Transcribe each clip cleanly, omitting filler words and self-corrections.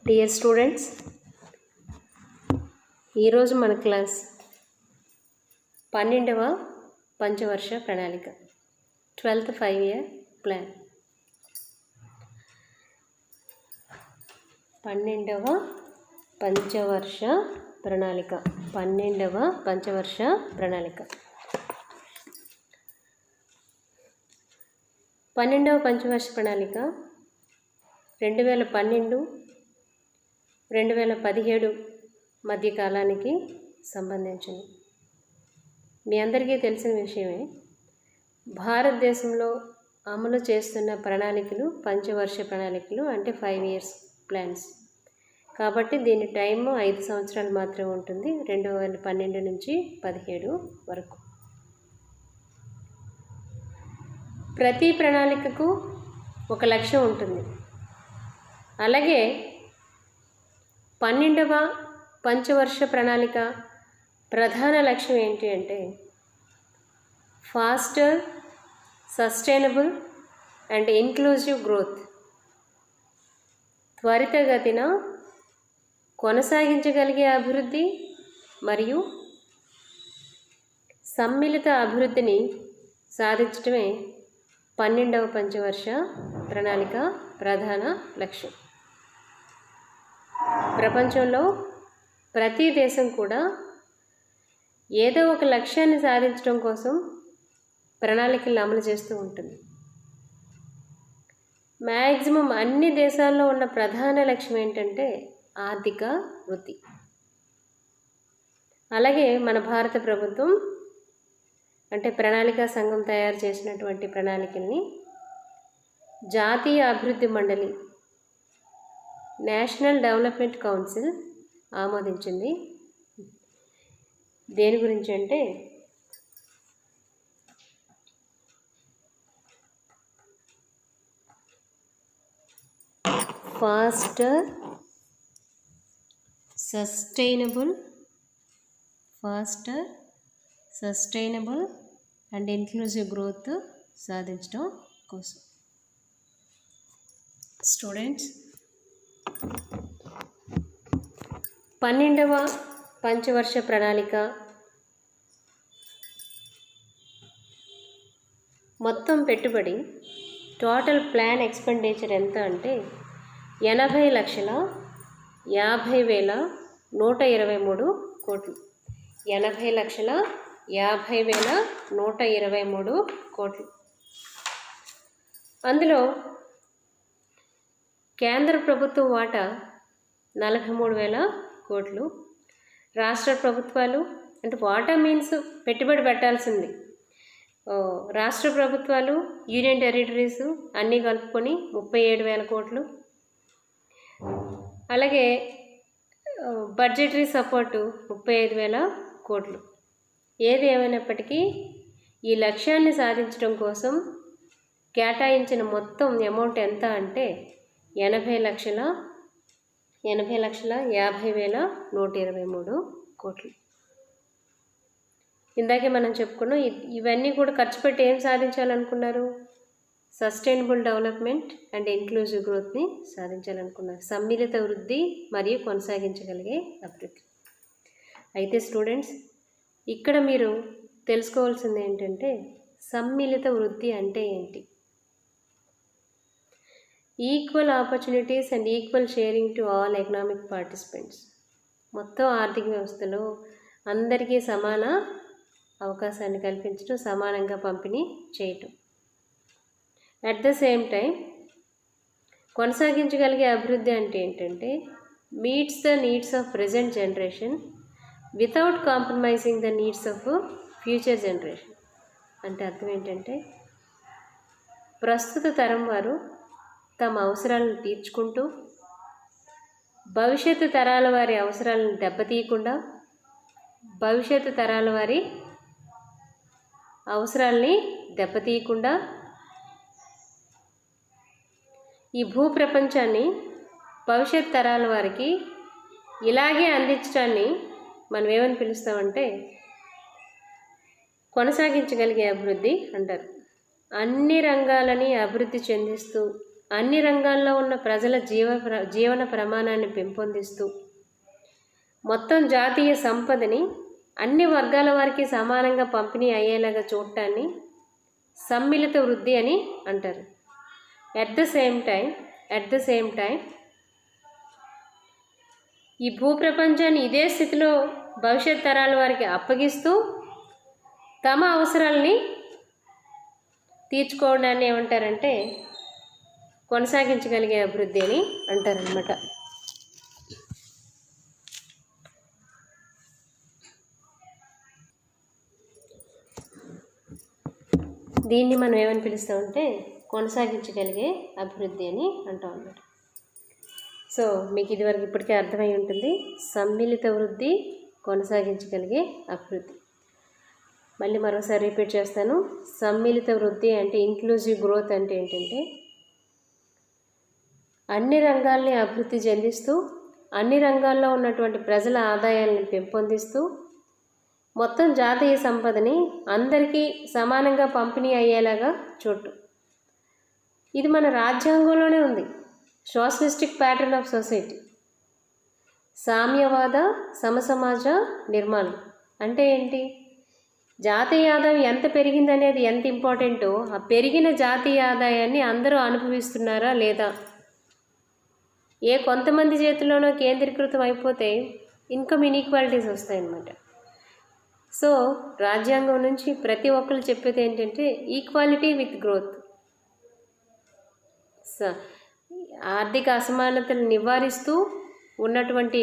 Dear students, ఈరోజు మన class 12వ పంచవర్ష ప్రణాళిక 12th 5-year ప్లాన్. 12వ పంచవర్ష ప్రణాళిక 12వ పంచవర్ష ప్రణాళిక 12వ పంచవర్ష ప్రణాళిక 2012-2017 మధ్య కాలానికి సంబంధించింది. మీ అందరికీ తెలిసిన విషయమే, భారతదేశంలో అమలు చేస్తున్న ప్రణాళికలు పంచవర్ష ప్రణాళికలు అంటే 5 years ప్లాన్స్. కాబట్టి దీని టైం 5 సంవత్సరాలు మాత్రమే ఉంటుంది, 2012 నుంచి 2017 వరకు. ప్రతి ప్రణాళికకు ఒక లక్ష్యం ఉంటుంది. అలాగే 12వ పంచవర్ష ప్రణాళిక ప్రధాన లక్ష్యం ఏంటి అంటే faster, sustainable and inclusive growth. త్వరితగతిన కొనసాగించగలిగే అభివృద్ధి మరియు సమ్మిళిత అభివృద్ధిని సాధించడమే 12వ పంచవర్ష ప్రణాళిక ప్రధాన లక్ష్యం. ప్రపంచంలో ప్రతి దేశం కూడా ఏదో ఒక లక్ష్యాన్ని సాధించడం కోసం ప్రణాళికలను అమలు చేస్తూ ఉంటుంది. మ్యాక్సిమం అన్ని దేశాల్లో ఉన్న ప్రధాన లక్ష్యం ఏంటంటే ఆర్థిక వృద్ధి. అలాగే మన భారత ప్రభుత్వం అంటే ప్రణాళికా సంఘం తయారు చేసినటువంటి ప్రణాళికల్ని జాతీయ అభివృద్ధి మండలి నేషనల్ డెవలప్మెంట్ కౌన్సిల్ ఆమోదించింది. దేని గురించి అంటే faster, sustainable and inclusive growth సాధించడం కోసం. స్టూడెంట్స్, 12వ పంచవర్ష ప్రణాళిక మొత్తం పెట్టుబడి టోటల్ ప్లాన్ ఎక్స్పెండిచర్ ఎంత అంటే 80,50,123 కోట్లు. 80,50,123 కోట్లు. అందులో కేంద్ర ప్రభుత్వం వాటా 43,000 కోట్లు. రాష్ట్ర ప్రభుత్వాలు అంటే వాటా మీన్స్ పెట్టుబడి పెట్టాల్సింది. రాష్ట్ర ప్రభుత్వాలు, యూనియన్ టెరిటరీస్ అన్నీ కలుపుకొని 37,000 కోట్లు. అలాగే బడ్జెటరీ సపోర్టు 35,000 కోట్లు. ఏది ఏమైనప్పటికీ ఈ లక్ష్యాన్ని సాధించడం కోసం కేటాయించిన మొత్తం అమౌంట్ ఎంత అంటే 80,50,123 కోట్లు. ఇందాకే మనం చెప్పుకున్నాం, ఇవన్నీ కూడా ఖర్చు పెట్టి ఏం సాధించాలనుకున్నారు? సస్టైనబుల్ డెవలప్మెంట్ అండ్ ఇన్క్లూజివ్ గ్రోత్ని సాధించాలనుకున్నారు. సమ్మిళిత వృద్ధి మరియు కొనసాగించగలిగే అభివృద్ధి. అయితే స్టూడెంట్స్, ఇక్కడ మీరు తెలుసుకోవాల్సింది ఏంటంటే సమ్మిళిత వృద్ధి అంటే ఏంటి? Equal opportunities and equal sharing to all economic participants. మొత్తం ఆర్థిక వ్యవస్థలో అందరికీ సమాన అవకాశాన్ని కల్పించడం, సమానంగా పంపిణీ చేయటం. అట్ ద సేమ్ టైం కొనసాగించగలిగే అభివృద్ధి అంటే ఏంటంటే meets the needs of present generation without compromising the needs of future generation. అంటే అర్థం ఏంటంటే ప్రస్తుత తరం వారు తమ అవసరాలను తీర్చుకుంటూ భవిష్యత్తు తరాల వారి అవసరాలను దెబ్బతీయకుండా, భవిష్యత్తు తరాల వారి అవసరాలని దెబ్బతీయకుండా ఈ భూప్రపంచాన్ని భవిష్యత్ తరాల వారికి ఇలాగే అందించడాన్ని మనం ఏమని పిలుస్తామంటే కొనసాగించగలిగే అభివృద్ధి అంటారు. అన్ని రంగాలని అభివృద్ధి చెందిస్తూ అన్ని రంగాల్లో ఉన్న ప్రజల జీవన ప్రమాణాన్ని పెంపొందిస్తూ మొత్తం జాతీయ సంపదని అన్ని వర్గాల వారికి సమానంగా పంపిణీ అయ్యేలాగా చూడటాన్ని సమ్మిళిత వృద్ధి అని అంటారు. ఎట్ ద సేమ్ టైం ఈ భూప్రపంచాన్ని ఇదే స్థితిలో భవిష్యత్ తరాల వారికి అప్పగిస్తూ తమ అవసరాలని తీర్చుకోవడాన్ని ఏమంటారంటే కొనసాగించగలిగే అభివృద్ధి అని అంటారనమాట. దీన్ని మనం ఏమని పిలుస్తామంటే కొనసాగించగలిగే అభివృద్ధి అని అంటాం అన్నమాట. సో మీకు ఇదివరకు ఇప్పటికే అర్థమై ఉంటుంది, సమ్మిళిత వృద్ధి, కొనసాగించగలిగే అభివృద్ధి. మళ్ళీ మరోసారి రిపీట్ చేస్తాను. సమ్మిళిత వృద్ధి అంటే ఇంక్లూజివ్ గ్రోత్ అంటే ఏంటంటే అన్ని రంగాల్ని అభివృద్ధి చెందిస్తూ అన్ని రంగాల్లో ఉన్నటువంటి ప్రజల ఆదాయాలను పెంపొందిస్తూ మొత్తం జాతీయ సంపదని అందరికీ సమానంగా పంపిణీ అయ్యేలాగా చూడటం. ఇది మన రాజ్యాంగంలోనే ఉంది. సోషలిస్టిక్ ప్యాటర్న్ ఆఫ్ సొసైటీ, సామ్యవాద సమసమాజ నిర్మాణం అంటే ఏంటి? జాతీయ ఆదాయం ఎంత పెరిగిందనేది ఎంత ఇంపార్టెంటో ఆ పెరిగిన జాతీయ ఆదాయాన్ని అందరూ అనుభవిస్తున్నారా లేదా? కొంతమంది చేతిలోనో కేంద్రీకృతం అయిపోతే ఇన్కమ్ ఇన్ఈక్వాలిటీస్ వస్తాయన్నమాట. సో రాజ్యాంగం నుంచి ప్రతి ఒక్కరు చెప్పేది ఏంటంటే ఈక్వాలిటీ విత్ గ్రోత్. ఆర్థిక అసమానతలు నివారిస్తూ ఉన్నటువంటి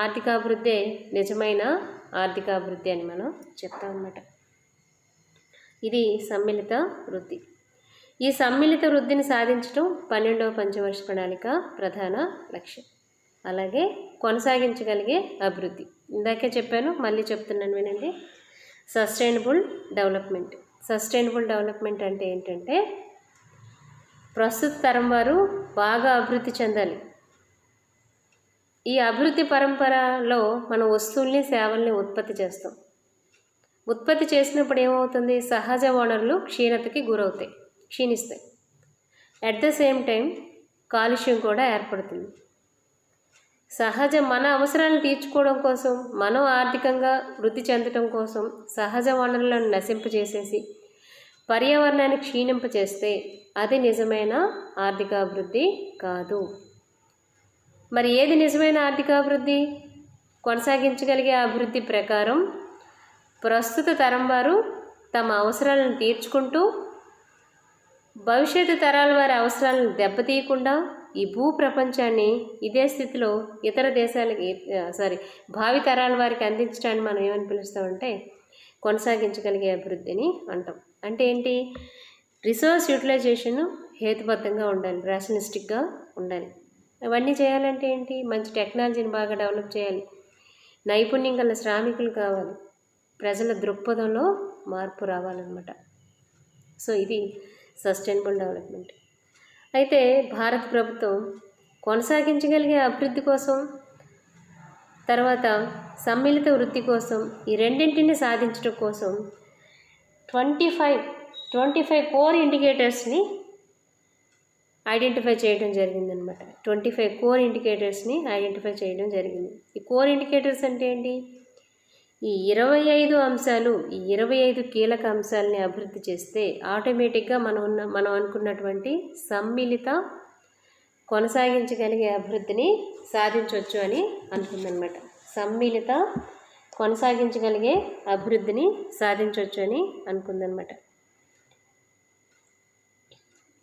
ఆర్థికాభివృద్ధి నిజమైన ఆర్థికాభివృద్ధి అని మనం చెప్తాం అన్నమాట. ఇది సమ్మిళిత వృద్ధి. ఈ సమ్మిళిత వృద్ధిని సాధించడం 12వ పంచవర్ష ప్రణాళిక ప్రధాన లక్ష్యం. అలాగే కొనసాగించగలిగే అభివృద్ధి ఇందాకే చెప్పాను, మళ్ళీ చెప్తున్నాను వినండి. సస్టైనబుల్ డెవలప్మెంట్ అంటే ఏంటంటే ప్రస్తుత తరం వారు బాగా అభివృద్ధి చెందాలి. ఈ అభివృద్ధి పరంపరలో మనం వస్తువుల్ని సేవల్ని ఉత్పత్తి చేస్తాం. ఉత్పత్తి చేసినప్పుడు ఏమవుతుంది? సహజ వనరులు క్షీణిస్తాయి. అట్ ద సేమ్ టైం కాలుష్యం కూడా ఏర్పడుతుంది. మన అవసరాలను తీర్చుకోవడం కోసం, మనం ఆర్థికంగా వృద్ధి చెందడం కోసం సహజ వనరులను నశింపజేసేసి పర్యావరణాన్ని క్షీణింపచేస్తే అది నిజమైన ఆర్థికాభివృద్ధి కాదు. మరి ఏది నిజమైన ఆర్థికాభివృద్ధి? కొనసాగించగలిగే అభివృద్ధి ప్రకారం ప్రస్తుత తరం వారు తమ అవసరాలను తీర్చుకుంటూ భవిష్యత్తు తరాల వారి అవసరాలను దెబ్బతీయకుండా ఈ భూ ప్రపంచాన్ని ఇదే స్థితిలో ఇతర దేశాలకి భావి తరాల వారికి అందించడాన్ని మనం ఏమని పిలుస్తామంటే కొనసాగించగలిగే అభివృద్ధిని అంటాం. అంటే ఏంటి? రిసోర్స్ యూటిలైజేషన్ హేతుబద్ధంగా ఉండాలి, రేషనలిస్టిక్గా ఉండాలి. అవన్నీ చేయాలంటే ఏంటి? మంచి టెక్నాలజీని బాగా డెవలప్ చేయాలి, నైపుణ్యం గల శ్రామికులు కావాలి, ప్రజల దృక్పథంలో మార్పు రావాలన్నమాట. సో ఇది సస్టైనబుల్ డెవలప్మెంట్. అయితే భారత ప్రభుత్వం కొనసాగించగలిగే అభివృద్ధి కోసం, తర్వాత సమ్మిళిత వృద్ధి కోసం, ఈ రెండింటిని సాధించడం కోసం 25 కోర్ ఇండికేటర్స్ని ఐడెంటిఫై చేయడం జరిగిందనమాట. 25 కోర్ ఇండికేటర్స్ని ఐడెంటిఫై చేయడం జరిగింది. ఈ కోర్ ఇండికేటర్స్ అంటే ఏంటి? ఈ 25 కీలక అంశాలని అభివృద్ధి చేస్తే ఆటోమేటిక్గా మనం అనుకున్నటువంటి సమ్మిళిత కొనసాగించగలిగే అభివృద్ధిని సాధించవచ్చు అని అనుకుందనమాట. సమ్మిళిత కొనసాగించగలిగే అభివృద్ధిని సాధించవచ్చు అని అనుకుందనమాట.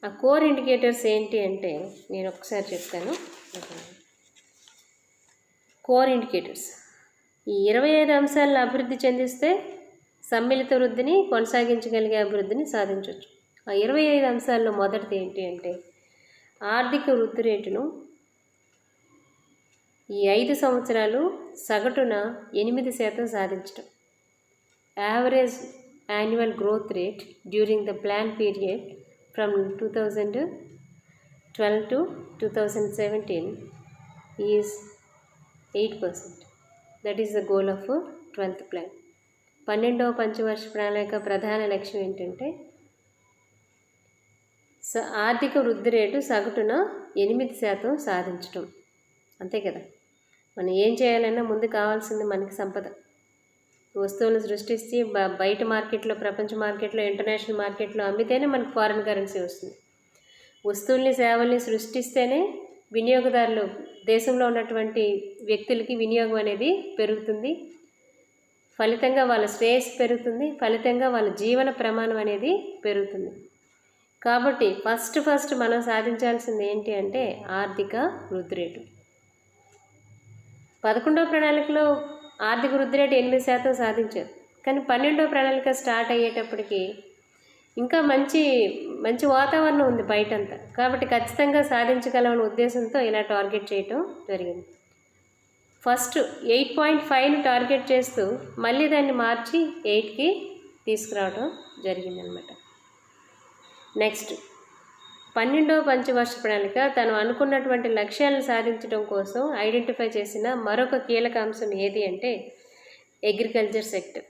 ఆ కోర్ ఇండికేటర్స్ ఏంటి అంటే నేను ఒకసారి చెప్తాను. కోర్ ఇండికేటర్స్ ఈ 25 అంశాలను అభివృద్ధి చెందిస్తే సమ్మిళిత వృద్ధిని కొనసాగించగలిగే అభివృద్ధిని సాధించవచ్చు. ఆ 25 అంశాల్లో మొదటిది ఏంటి అంటే ఆర్థిక వృద్ధి రేటును ఈ 5 సంవత్సరాలు సగటున 8% సాధించడం. Average annual growth rate during the plan period from 2012 to 2017 is 8%. That is the goal of 12th plan. 12వ పంచవర్ష ప్రణాళిక ప్రధాన లక్ష్యం ఏంటంటే ఆర్థిక వృద్ధి రేటు సగటున 8% సాధించటం. అంతే కదా. మనం ఏం చేయాలన్నా ముందు కావాల్సింది మనకి సంపద. వస్తువులను సృష్టించి బయట మార్కెట్లో, ప్రపంచ మార్కెట్లో, ఇంటర్నేషనల్ మార్కెట్లో అమ్మితేనే మనకు ఫారిన్ కరెన్సీ వస్తుంది. వస్తువుల్ని సేవల్ని సృష్టిస్తేనే వినియోగదారులు, దేశంలో ఉన్నటువంటి వ్యక్తులకి వినియోగం అనేది పెరుగుతుంది. ఫలితంగా వాళ్ళ శ్రేయస్సు పెరుగుతుంది. ఫలితంగా వాళ్ళ జీవన ప్రమాణం అనేది పెరుగుతుంది. కాబట్టి ఫస్ట్ మనం సాధించాల్సింది ఏంటి అంటే ఆర్థిక వృద్ధి రేటు. 11వ ప్రణాళికలో ఆర్థిక వృద్ధి రేటు 8% సాధించారు. కానీ 12వ ప్రణాళిక స్టార్ట్ అయ్యేటప్పటికి ఇంకా మంచి వాతావరణం ఉంది బయటంతా. కాబట్టి ఖచ్చితంగా సాధించగలమనే ఉద్దేశంతో ఇలా టార్గెట్ చేయటం జరిగింది. ఫస్ట్ 8.5ని టార్గెట్ చేస్తూ మళ్ళీ దాన్ని మార్చి 8కి తీసుకురావడం జరిగిందనమాట. నెక్స్ట్ 12వ పంచవర్ష ప్రణాళిక తను అనుకున్నటువంటి లక్ష్యాలను సాధించడం కోసం ఐడెంటిఫై చేసిన మరొక కీలక అంశం ఏది అంటే అగ్రికల్చర్ సెక్టర్.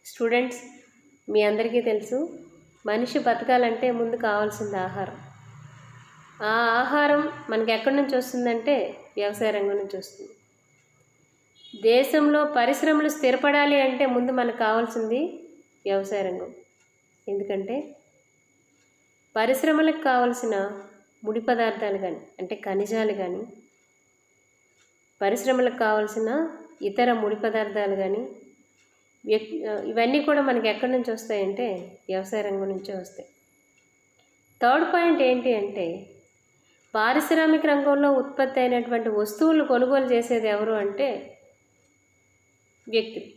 స్టూడెంట్స్, మీ అందరికీ తెలుసు, మనిషి బతకాలంటే ముందు కావాల్సింది ఆహారం. ఆ ఆహారం మనకి ఎక్కడి నుంచి వస్తుందంటే వ్యవసాయ రంగం నుంచి వస్తుంది. దేశంలో పరిశ్రమలు స్థిరపడాలి అంటే ముందు మనకు కావాల్సింది వ్యవసాయ రంగం. ఎందుకంటే పరిశ్రమలకు కావలసిన ముడి పదార్థాలు కానీ, అంటే ఖనిజాలు కానీ, పరిశ్రమలకు కావాల్సిన ఇతర ముడి పదార్థాలు కానీ, ఇవన్నీ కూడా మనకి ఎక్కడి నుంచి వస్తాయంటే వ్యవసాయ రంగం నుంచే వస్తాయి. థర్డ్ పాయింట్ ఏంటి అంటే పారిశ్రామిక రంగంలో ఉత్పత్తి అయినటువంటి వస్తువులు కొనుగోలు చేసేది ఎవరు అంటే వ్యక్తులు.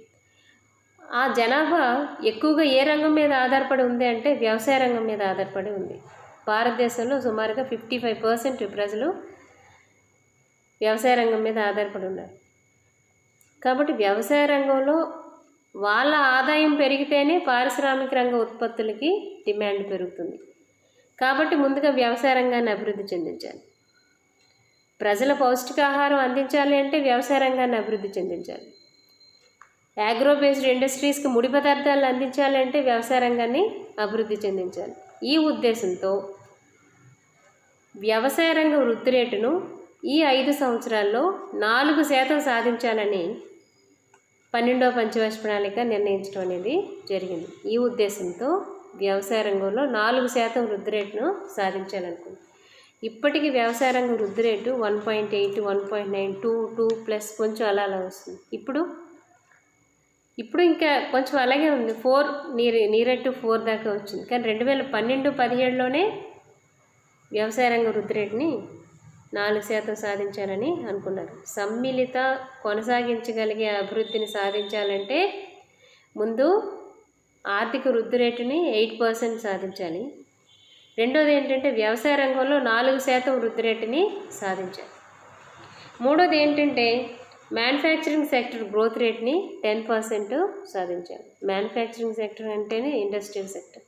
ఆ జనాభా ఎక్కువగా ఏ రంగం మీద ఆధారపడి ఉంది అంటే వ్యవసాయ రంగం మీద ఆధారపడి ఉంది. భారతదేశంలో సుమారుగా 55% ప్రజలు వ్యవసాయ రంగం మీద ఆధారపడి ఉన్నారు. కాబట్టి వ్యవసాయ రంగంలో వాళ్ళ ఆదాయం పెరిగితేనే పారిశ్రామిక రంగ ఉత్పత్తులకి డిమాండ్ పెరుగుతుంది. కాబట్టి ముందుగా వ్యవసాయ రంగాన్ని అభివృద్ధి చెందించాలి. ప్రజల పౌష్టికాహారం అందించాలి అంటే వ్యవసాయ రంగాన్ని అభివృద్ధి చెందించాలి. అగ్రో బేస్డ్ ఇండస్ట్రీస్కి ముడి పదార్థాలను అందించాలి అంటే వ్యవసాయ రంగాన్ని అభివృద్ధి చెందించాలి. ఈ ఉద్దేశంతో వ్యవసాయ రంగ వృద్ధి రేటును ఈ 5 సంవత్సరాల్లో 4% సాధించాలని 12వ పంచవర్ష ప్రణాళిక నిర్ణయించడం అనేది జరిగింది. ఈ ఉద్దేశంతో వ్యవసాయ రంగంలో 4% వృద్ధి రేటును సాధించాలనుకుంది. ఇప్పటికీ వ్యవసాయ రంగ వృద్ధి రేటు 1.8, 1.9, 2 ప్లస్ కొంచెం అలా వస్తుంది. ఇప్పుడు ఇంకా కొంచెం అలాగే ఉంది. 4 నియర్ టు 4 దాకా వచ్చింది. కానీ 2012-17లోనే వ్యవసాయ రంగ వృద్ధి రేటుని 4% సాధించాలని అనుకున్నారు. సమ్మిళిత కొనసాగించగలిగే అభివృద్ధిని సాధించాలంటే ముందు ఆర్థిక వృద్ధి రేటుని 8% సాధించాలి. రెండోది ఏంటంటే వ్యవసాయ రంగంలో 4% వృద్ధి రేటుని సాధించాలి. మూడోది ఏంటంటే మ్యానుఫ్యాక్చరింగ్ సెక్టర్ గ్రోత్ రేట్ని 10% సాధించాలి. మ్యానుఫ్యాక్చరింగ్ సెక్టర్ అంటేనే ఇండస్ట్రియల్ సెక్టర్.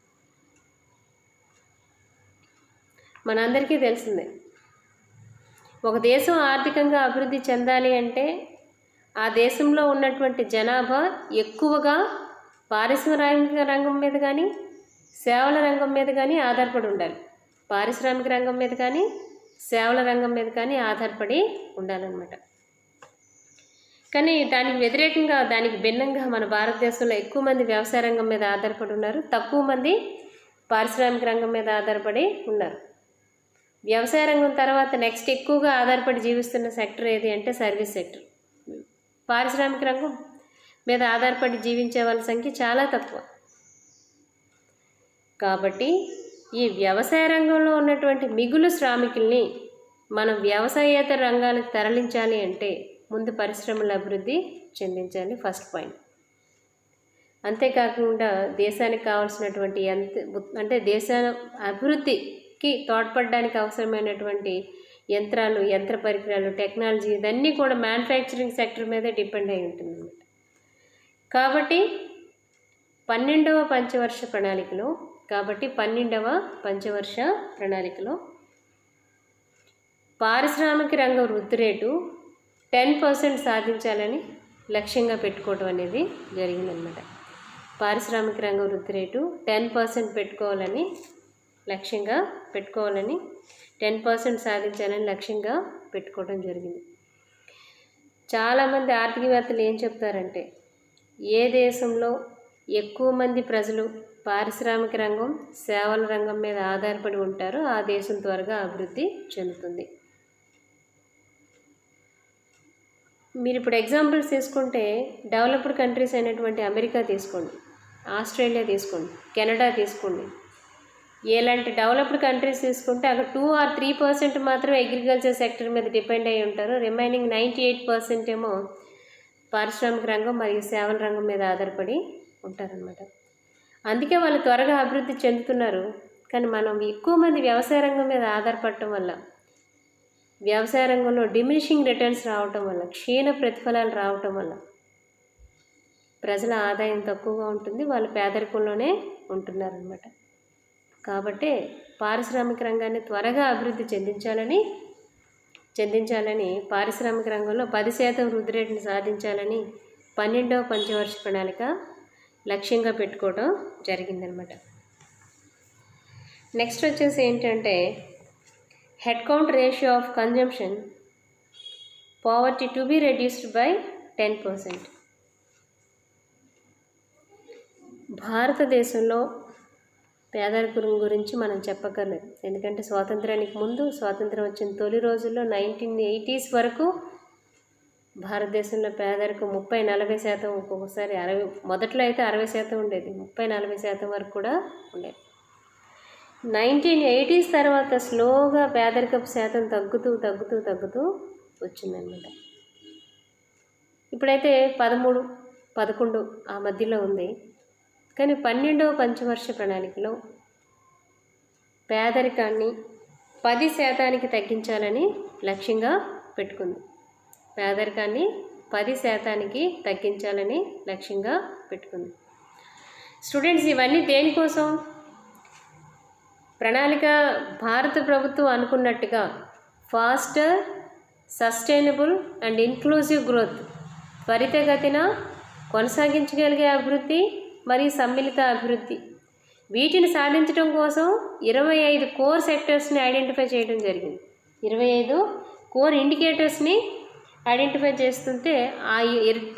మనందరికీ తెలిసిందే, ఒక దేశం ఆర్థికంగా అభివృద్ధి చెందాలి అంటే ఆ దేశంలో ఉన్నటువంటి జనాభా ఎక్కువగా పారిశ్రామిక రంగం మీద కానీ, సేవల రంగం మీద కానీ ఆధారపడి ఉండాలి. పారిశ్రామిక రంగం మీద కానీ, సేవల రంగం మీద కానీ ఆధారపడి ఉండాలన్నమాట. కానీ దానికి వ్యతిరేకంగా, దానికి భిన్నంగా మన భారతదేశంలో ఎక్కువ మంది వ్యవసాయ రంగం మీద ఆధారపడి ఉన్నారు, తక్కువ మంది పారిశ్రామిక రంగం మీద ఆధారపడి ఉన్నారు. వ్యవసాయ రంగం తర్వాత నెక్స్ట్ ఎక్కువగా ఆధారపడి జీవిస్తున్న సెక్టర్ ఏది అంటే సర్వీస్ సెక్టర్. పారిశ్రామిక రంగం మీద ఆధారపడి జీవించే వాళ్ళ సంఖ్య చాలా తక్కువ. కాబట్టి ఈ వ్యవసాయ రంగంలో ఉన్నటువంటి మిగులు శ్రామికుల్ని మనం వ్యవసాయేతర రంగాలకు తరలించాలి అంటే ముందు పరిశ్రమల అభివృద్ధి చెందించాలి. First point. అంతేకాకుండా దేశానికి కావాల్సినటువంటి అంటే దేశ అభివృద్ధికి తోడ్పడడానికి అవసరమైనటువంటి యంత్రాలు, యంత్ర పరికరాలు, టెక్నాలజీ ఇవన్నీ కూడా మ్యానుఫ్యాక్చరింగ్ సెక్టర్ మీదే డిపెండ్ అయి ఉంటుంది అన్నమాట. కాబట్టి 12వ పంచవర్ష ప్రణాళికలో పారిశ్రామిక రంగ వృద్ధి రేటు 10% సాధించాలని లక్ష్యంగా పెట్టుకోవడం అనేది జరిగిందనమాట. పారిశ్రామిక రంగ వృద్ధి రేటు 10% పెట్టుకోవాలని లక్ష్యంగా పెట్టుకోవాలని 10% సాధించాలని లక్ష్యంగా పెట్టుకోవడం జరిగింది. చాలామంది ఆర్థికవేత్తలు ఏం చెప్తారంటే, ఏ దేశంలో ఎక్కువ మంది ప్రజలు పారిశ్రామిక రంగం, సేవల రంగం మీద ఆధారపడి ఉంటారో ఆ దేశం త్వరగా అభివృద్ధి చెందుతుంది. మీరు ఇప్పుడు ఎగ్జాంపుల్స్ తీసుకుంటే డెవలప్డ్ కంట్రీస్ అయినటువంటి అమెరికా తీసుకోండి, ఆస్ట్రేలియా తీసుకోండి, కెనడా తీసుకోండి. ఎలాంటి డెవలప్డ్ కంట్రీస్ తీసుకుంటే అక్కడ 2 or 3% మాత్రమే అగ్రికల్చర్ సెక్టర్ మీద డిపెండ్ అయి ఉంటారు. రిమైనింగ్ 98% ఏమో పారిశ్రామిక రంగం మరియు సేవల రంగం మీద ఆధారపడి ఉంటారనమాట. అందుకే వాళ్ళు త్వరగా అభివృద్ధి చెందుతున్నారు. కానీ మనం ఎక్కువ మంది వ్యవసాయ రంగం మీద ఆధారపడటం వల్ల, వ్యవసాయ రంగంలో డిమినిషింగ్ రిటర్న్స్ రావటం వల్ల, క్షీణ ప్రతిఫలాలు రావటం వల్ల ప్రజల ఆదాయం తక్కువగా ఉంటుంది, వాళ్ళు పేదరికంలోనే ఉంటున్నారనమాట. కాబట్టి పారిశ్రామిక రంగాన్ని త్వరగా అభివృద్ధి చెందించాలని పారిశ్రామిక రంగంలో 10% వృద్ధి రేటును సాధించాలని 12వ పంచవర్ష ప్రణాళిక లక్ష్యంగా పెట్టుకోవడం జరిగిందనమాట. నెక్స్ట్ వచ్చేసి ఏంటంటే head count ratio of consumption poverty to be reduced by 10%. భారతదేశంలో పేదరికం గురించి మనం చెప్పక్కర్లేదు. ఎందుకంటే స్వాతంత్రానికి ముందు, స్వాతంత్రం వచ్చిన తొలి రోజుల్లో 1980s వరకు భారతదేశంలో పేదరికం 30-40%, ఒక్కొక్కసారి 60, మొదట్లో అయితే 60% ఉండేది, 30-40% వరకు కూడా ఉండేది. 1980s తర్వాత స్లోగా పేదరికపు శాతం తగ్గుతూ వచ్చిందనమాట. ఇప్పుడైతే 13-11 ఆ మధ్యలో ఉంది. కానీ 12వ పంచవర్ష ప్రణాళికలో పేదరికాన్ని 10% తగ్గించాలని లక్ష్యంగా పెట్టుకుంది. పేదరికాన్ని 10% తగ్గించాలని లక్ష్యంగా పెట్టుకుంది. స్టూడెంట్స్, ఇవన్నీ దేనికోసం? ప్రణాళిక భారత ప్రభుత్వం అనుకున్నట్టుగా faster, sustainable and inclusive growth, త్వరితగతిన కొనసాగించగలిగే అభివృద్ధి మరియు సమ్మిళిత అభివృద్ధి, వీటిని సాధించడం కోసం 25 కోర్ సెక్టర్స్ని ఐడెంటిఫై చేయడం జరిగింది. 25 కోర్ ఇండికేటర్స్ని ఐడెంటిఫై చేస్తుంటే ఆ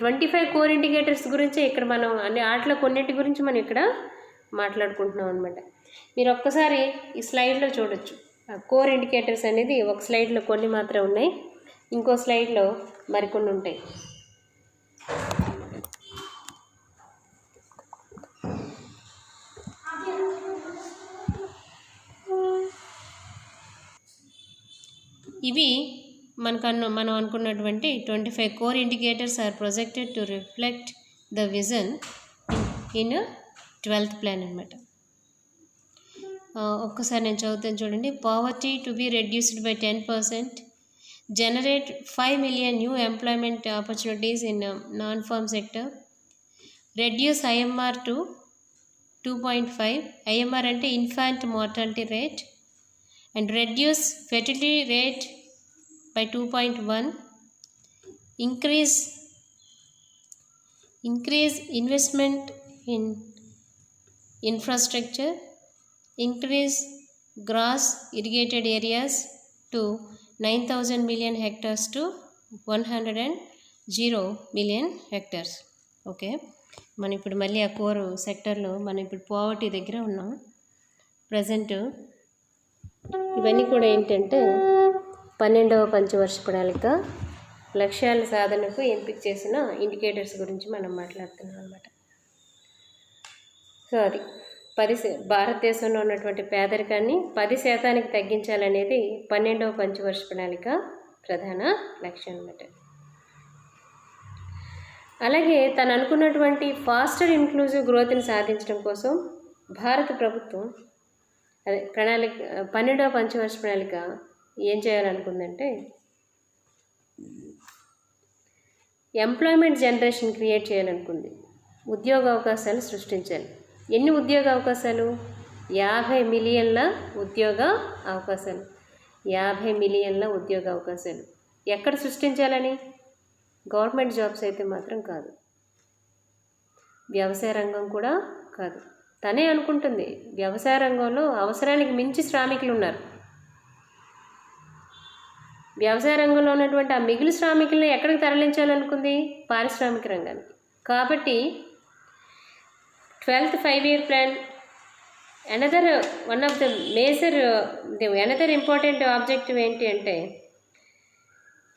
25 కోర్ ఇండికేటర్స్ గురించి ఇక్కడ మనం వాటిలో కొన్నింటి గురించి మనం ఇక్కడ మాట్లాడుకుంటున్నాం అనమాట. మీరు ఒక్కసారి ఈ స్లైడ్లో చూడొచ్చు. కోర్ ఇండికేటర్స్ అనేది ఒక స్లైడ్లో కొన్ని మాత్రం ఉన్నాయి, ఇంకో స్లైడ్లో మరికొన్ని ఉంటాయి. ఇవి మనం అనుకున్నటువంటి 25 core indicators are projected to reflect the vision in 12th plan అనమాట. ఒక్కసారి నేను చదువుతాను చూడండి. Poverty to be reduced by 10%, generate 5 million new employment opportunities in non farm sector, reduce IMR to 2.5, IMR అంటే infant mortality rate, and reduce fertility rate by 2.1, increase investment in infrastructure, increase grass irrigated areas to 9,000 million hectares to 100 million hectares. Okay, మనం ఇప్పుడు మళ్ళీ ఆ core సెక్టర్లో మనం ఇప్పుడు poverty దగ్గర ఉన్నాం ప్రజెంట్. ఇవన్నీ కూడా ఏంటంటే 12వ పంచవర్ష ప్రణాళిక లక్ష్యాల సాధనకు ఎంపిక చేసిన ఇండికేటర్స్ గురించి మనం మాట్లాడుతున్నాం అన్నమాట. సో అది భారతదేశంలో ఉన్నటువంటి పేదరికాన్ని 10% తగ్గించాలనేది 12వ పంచవర్ష ప్రణాళిక ప్రధాన లక్ష్యం అన్నమాట. అలాగే తను అనుకున్నటువంటి ఫాస్టర్ ఇన్క్లూజివ్ గ్రోత్ని సాధించడం కోసం భారత ప్రభుత్వం ప్రణాళిక 12వ పంచవర్ష ప్రణాళిక ఏం చేయాలనుకుందంటే ఎంప్లాయ్మెంట్ జనరేషన్ క్రియేట్ చేయాలనుకుంది. ఉద్యోగ అవకాశాలు సృష్టించాలి. ఎన్ని ఉద్యోగ అవకాశాలు? 50 మిలియన్ల ఉద్యోగ అవకాశాలు. 50 మిలియన్ల ఉద్యోగ అవకాశాలు ఎక్కడ సృష్టించాలని? గవర్నమెంట్ జాబ్స్ అయితే మాత్రం కాదు, వ్యవసాయ రంగం కూడా కాదు. తనే అనుకుంటుంది వ్యవసాయ రంగంలో అవసరానికి మించి శ్రామికులు ఉన్నారు. వ్యవసాయ రంగంలో ఉన్నటువంటి ఆ మిగులు శ్రామికులను ఎక్కడికి తరలించాలనుకుంది? పారిశ్రామిక రంగానికి. కాబట్టి 12th 5-year plan, another important objective ఏంటి అంటే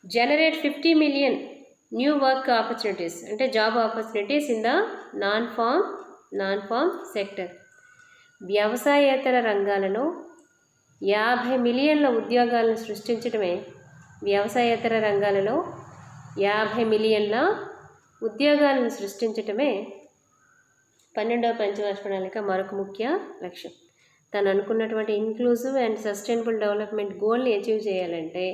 generate 50 million new work opportunities, అంటే job opportunities in the non farm sector. వ్యవసాయేతర రంగాలలో 50 మిలియన్ల ఉద్యోగాలను సృష్టించడమే, వ్యవసాయేతర రంగాలలో 50 మిలియన్ల ఉద్యోగాలను సృష్టించటమే 12వ పంచవర్ష ప్రణాళిక మరొక ముఖ్య లక్ష్యం. తను అనుకున్నటువంటి ఇంక్లూజివ్ అండ్ సస్టైనబుల్ డెవలప్మెంట్ గోల్ని అచీవ్ చేయాలంటే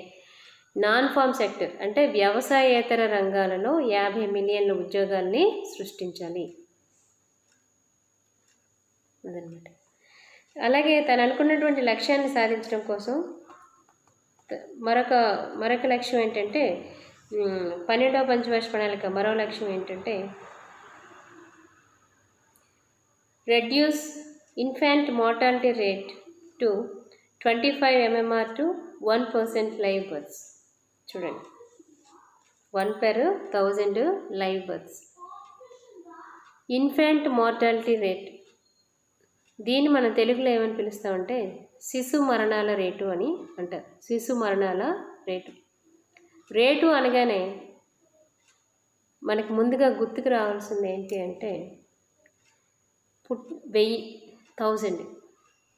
నాన్ ఫార్మ్ సెక్టర్ అంటే వ్యవసాయేతర రంగాలలో 50 మిలియన్ల ఉద్యోగాల్ని సృష్టించాలి అదనమాట. అలాగే తను అనుకున్నటువంటి లక్ష్యాన్ని సాధించడం కోసం మరొక లక్ష్యం ఏంటంటే 12వ పంచవర్ష ప్రణాళిక మరో లక్ష్యం ఏంటంటే reduce infant mortality rate to 25 MMR to 1% live births. చూడండి, 1/1000 live births. Infant mortality rate, దీన్ని మనం తెలుగులో ఏమని పిలుస్తామంటే శిశు మరణాల రేటు అని అంటారు. శిశు మరణాల రేటు అనగానే మనకు ముందుగా గుర్తుకు రావాల్సింది ఏంటి అంటే 1000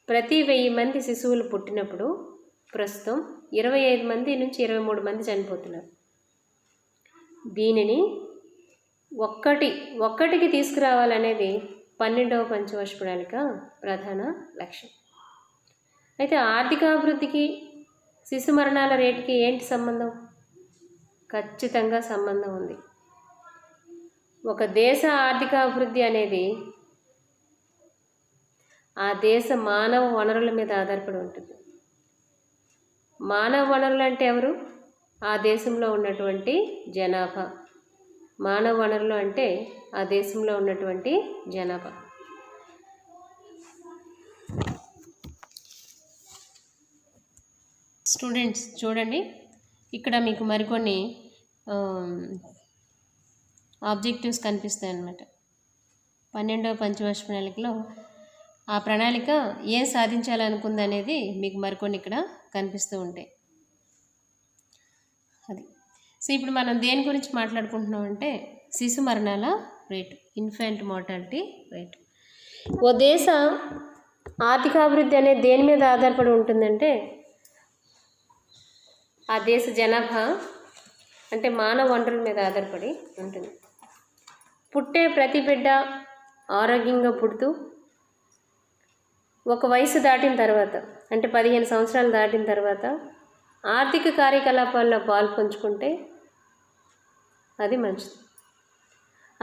ప్రతి 1000 మంది శిశువులు పుట్టినప్పుడు ప్రస్తుతం 25 మంది నుంచి 23 మంది చనిపోతున్నారు. దీనిని ఒక్కటికి తీసుకురావాలనేది 12వ పంచవర్ష ప్రణాళిక ప్రధాన లక్ష్యం. అయితే ఆర్థికాభివృద్ధికి శిశు మరణాల రేటుకి ఏంటి సంబంధం? ఖచ్చితంగా సంబంధం ఉంది. ఒక దేశ ఆర్థికాభివృద్ధి అనేది ఆ దేశ మానవ వనరుల మీద ఆధారపడి ఉంటుంది. మానవ వనరులు అంటే ఎవరు? ఆ దేశంలో ఉన్నటువంటి జనాభా. మానవ వనరులు అంటే ఆ దేశంలో ఉన్నటువంటి జనాభా. స్టూడెంట్స్ చూడండి, ఇక్కడ మీకు మరికొన్ని ఆబ్జెక్టివ్స్ కనిపిస్తాయి అన్నమాట. 12వ పంచవర్ష ప్రణాళికలో ఆ ప్రణాళిక ఏం సాధించాలనుకుంది అనేది మీకు మరికొన్ని ఇక్కడ కనిపిస్తూ ఉంటాయి. అది సో ఇప్పుడు మనం దేని గురించి మాట్లాడుకుంటున్నామంటే శిశు మరణాల రేటు, ఇన్ఫాంట్ మార్టాలిటీ రేటు. ఓ దేశ ఆర్థికాభివృద్ధి అనేది దేని మీద ఆధారపడి ఉంటుందంటే ఆ దేశ జనాభా అంటే మానవ వనరుల మీద ఆధారపడి ఉంటుంది. పుట్టే ప్రతి బిడ్డ ఆరోగ్యంగా పుడుతూ ఒక వయసు దాటిన తర్వాత అంటే 15 సంవత్సరాలు దాటిన తర్వాత ఆర్థిక కార్యకలాపాల్లో పాలు పంచుకుంటే అది మంచిది.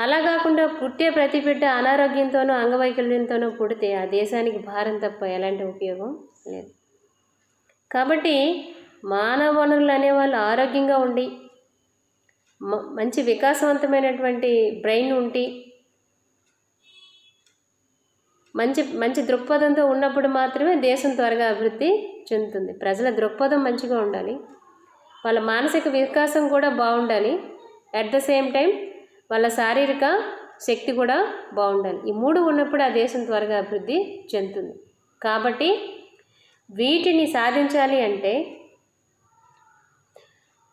అలా కాకుండా పుట్టే ప్రతి బిడ్డ అనారోగ్యంతోనో అంగవైకల్యంతోనో పుడితే ఆ దేశానికి భారం తప్ప ఎలాంటి ఉపయోగం లేదు. కాబట్టి మానవ వనరులు అనేవాళ్ళు ఆరోగ్యంగా ఉండి మంచి వికాసవంతమైనటువంటి బ్రెయిన్ ఉండి మంచి దృక్పథంతో ఉన్నప్పుడు మాత్రమే దేశం త్వరగా అభివృద్ధి చెందుతుంది. ప్రజల దృక్పథం మంచిగా ఉండాలి, వాళ్ళ మానసిక వికాసం కూడా బాగుండాలి, అట్ ద సేమ్ టైం వాళ్ళ శారీరక శక్తి కూడా బాగుండాలి. ఈ మూడు ఉన్నప్పుడు ఆ దేశం త్వరగా అభివృద్ధి చెందుతుంది. కాబట్టి వీటిని సాధించాలి అంటే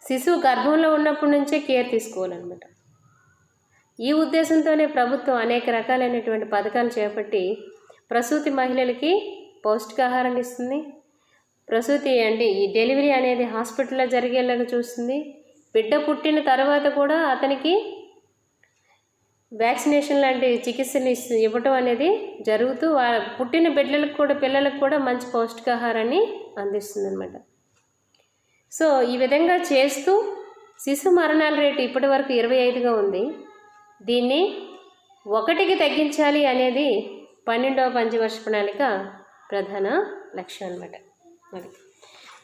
శిశువు గర్భంలో ఉన్నప్పటి నుంచే కేర్ తీసుకోవాలన్నమాట. ఈ ఉద్దేశంతోనే ప్రభుత్వం అనేక రకాలైనటువంటి పథకాలు చేపట్టి ప్రసూతి మహిళలకి పౌష్టికాహారాన్ని ఇస్తుంది. ఈ డెలివరీ అనేది హాస్పిటల్లో జరిగేలాగా చూస్తుంది. బిడ్డ పుట్టిన తర్వాత కూడా అతనికి వ్యాక్సినేషన్ లాంటి చికిత్సలు ఇవ్వటం అనేది జరుగుతూ పుట్టిన పిల్లలకు కూడా మంచి పౌష్టికాహారాన్ని అందిస్తుంది అన్నమాట. సో ఈ విధంగా చేస్తూ శిశు మరణాల రేటు ఇప్పటి వరకు 25గా ఉంది. దీన్ని 1కి తగ్గించాలి అనేది 12వ పంచవర్ష ప్రణాళిక ప్రధాన లక్ష్యం అన్నమాట. మరి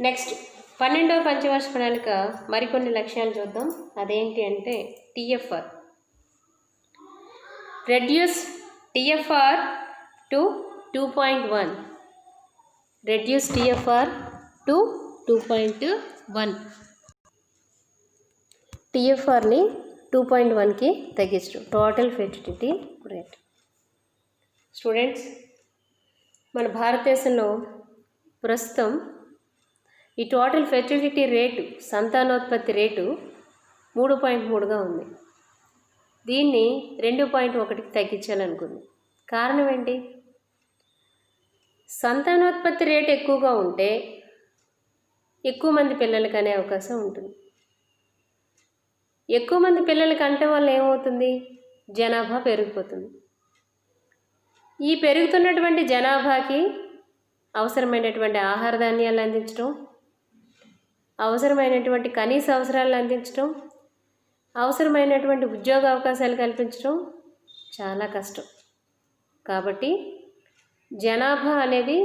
నెక్స్ట్ 12వ పంచవర్ష ప్రణాళిక మరికొన్ని లక్ష్యాలు చూద్దాం. అదేంటి అంటే TFR, reduce TFR to 2.1. Reduce TFR to 2.1. టిఎఫ్ఆర్ని 2.1కి తగ్గించడం, టోటల్ ఫెర్టిలిటీ రేట్. స్టూడెంట్స్, మన భారతదేశంలో ప్రస్తుతం ఈ టోటల్ ఫెర్టిలిటీ రేటు, సంతానోత్పత్తి రేటు 3.3గా ఉంది. దీన్ని 2.1కి తగ్గించాలనుకుంది. కారణం ఏంటి? సంతానోత్పత్తి రేటు ఎక్కువగా ఉంటే ఎక్కువ మంది పిల్లలు కనే అవకాశం ఉంటుంది. ఎక్కువ మంది పిల్లలు కనటం వల్ల ఏమవుతుంది? జనాభా పెరిగిపోతుంది. ఈ పెరుగుతున్నటువంటి జనాభాకి అవసరమైనటువంటి ఆహార ధాన్యాలు అందించడం, అవసరమైనటువంటి కనీస అవసరాలను అందించడం, అవసరమైనటువంటి ఉద్యోగ అవకాశాలు కల్పించడం చాలా కష్టం. కాబట్టి జనాభా అనేది